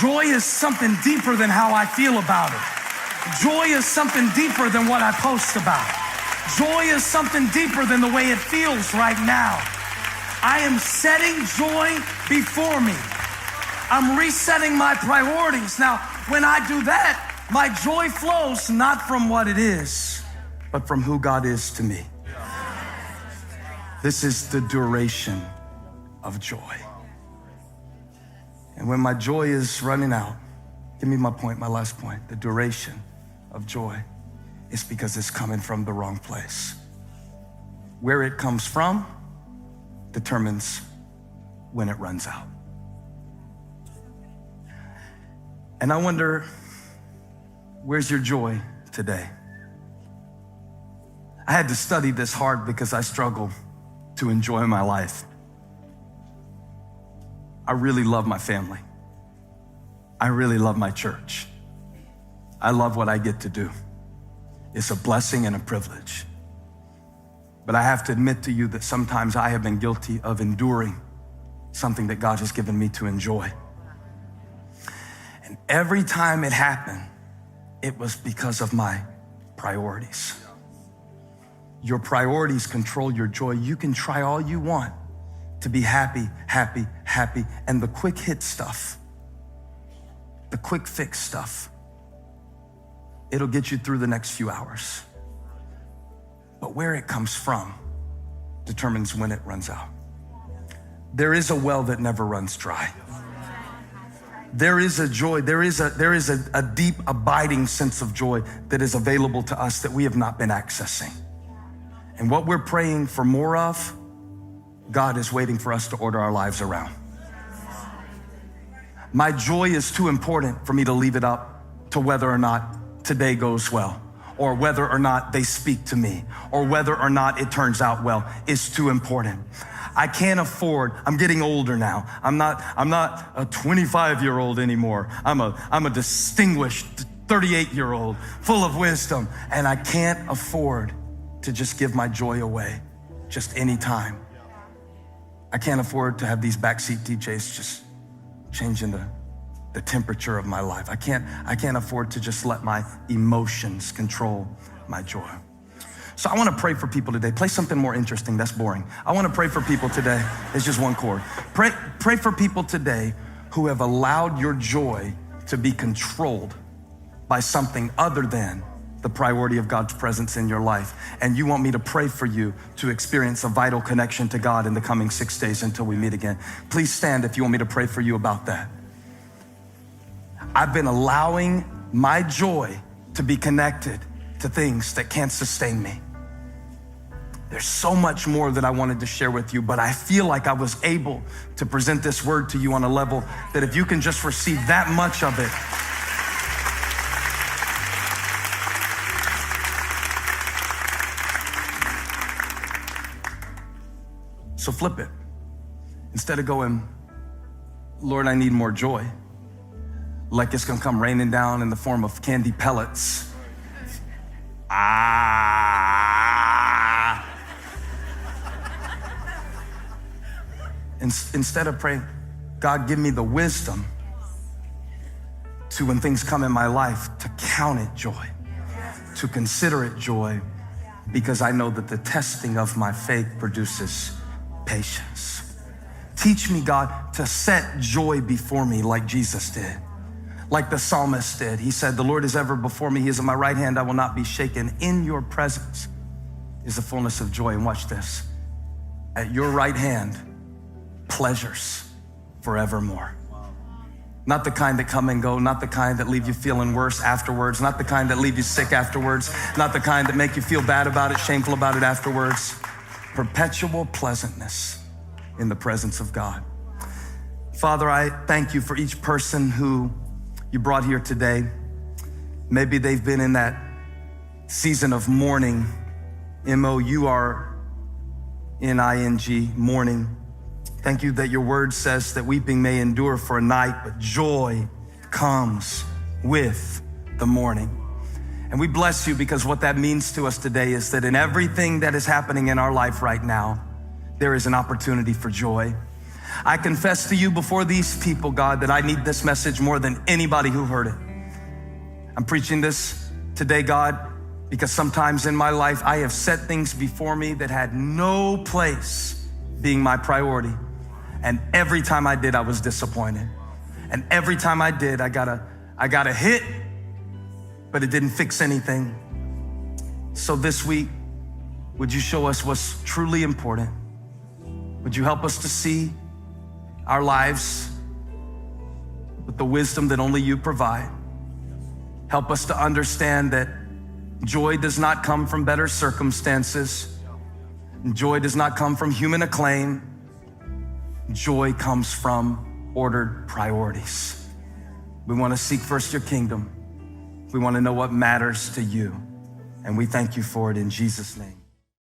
Joy is something deeper than how I feel about it. Joy is something deeper than what I post about. Joy is something deeper than the way it feels right now. I am setting joy before me. I'm resetting my priorities. Now, when I do that, my joy flows not from what it is, but from who God is to me. This is the duration of joy. And when my joy is running out, give me my point, my last point. The duration of joy is because it's coming from the wrong place. Where it comes from determines when it runs out. And I wonder, where's your joy today? I had to study this hard because I struggle to enjoy my life. I really love my family. I really love my church. I love what I get to do. It's a blessing and a privilege. But I have to admit to you that sometimes I have been guilty of enduring something that God has given me to enjoy. And every time it happened, it was because of my priorities. Your priorities control your joy. You can try all you want to be happy, happy, happy, and the quick hit stuff, the quick fix stuff, it'll get you through the next few hours. But where it comes from determines when it runs out. There is a well that never runs dry. There is a joy, there is a deep, abiding sense of joy that is available to us that we have not been accessing. And what we're praying for more of, God is waiting for us to order our lives around. My joy is too important for me to leave it up to whether or not today goes well, or whether or not they speak to me, or whether or not it turns out well. It's too important. I can't afford, I'm getting older now. I'm not a 25-year-old anymore. I'm a distinguished 38-year-old full of wisdom, and I can't afford to just give my joy away just any time. I can't afford to have these backseat DJs just changing the temperature of my life. I can't afford to just let my emotions control my joy. So I want to pray for people today. Play something more interesting. That's boring. I want to pray for people today. It's just one chord. Pray for people today who have allowed your joy to be controlled by something other than the priority of God's presence in your life. And you want me to pray for you to experience a vital connection to God in the coming 6 days until we meet again. Please stand if you want me to pray for you about that. I've been allowing my joy to be connected to things that can't sustain me. There's so much more that I wanted to share with you, but I feel like I was able to present this word to you on a level that if you can just receive that much of it, so flip it. Instead of going, Lord, I need more joy, like it's gonna come raining down in the form of candy pellets. Instead of praying, God, give me the wisdom to, when things come in my life, to count it joy, to consider it joy, because I know that the testing of my faith produces patience. Teach me, God, to set joy before me like Jesus did, like the psalmist did. He said, the Lord is ever before me. He is at my right hand. I will not be shaken. In your presence is the fullness of joy. And watch this. At your right hand, pleasures forevermore. Not the kind that come and go, not the kind that leave you feeling worse afterwards, not the kind that leave you sick afterwards, not the kind that make you feel bad about it, shameful about it afterwards. Perpetual pleasantness in the presence of God. Father, I thank you for each person who you brought here today. Maybe they've been in that season of mourning, M-O-U-R-N-I-N-G, mourning. Thank you that your word says that weeping may endure for a night, but joy comes with the morning. And we bless you because what that means to us today is that in everything that is happening in our life right now, there is an opportunity for joy. I confess to you before these people, God, that I need this message more than anybody who heard it. I'm preaching this today, God, because sometimes in my life I have set things before me that had no place being my priority. And every time I did, I was disappointed. And every time I did, I got a hit, but it didn't fix anything. So this week, would you show us what's truly important? Would you help us to see our lives with the wisdom that only you provide? Help us to understand that joy does not come from better circumstances. Joy does not come from human acclaim. Joy comes from ordered priorities. We want to seek first your kingdom. We want to know what matters to you. And we thank you for it in Jesus' name.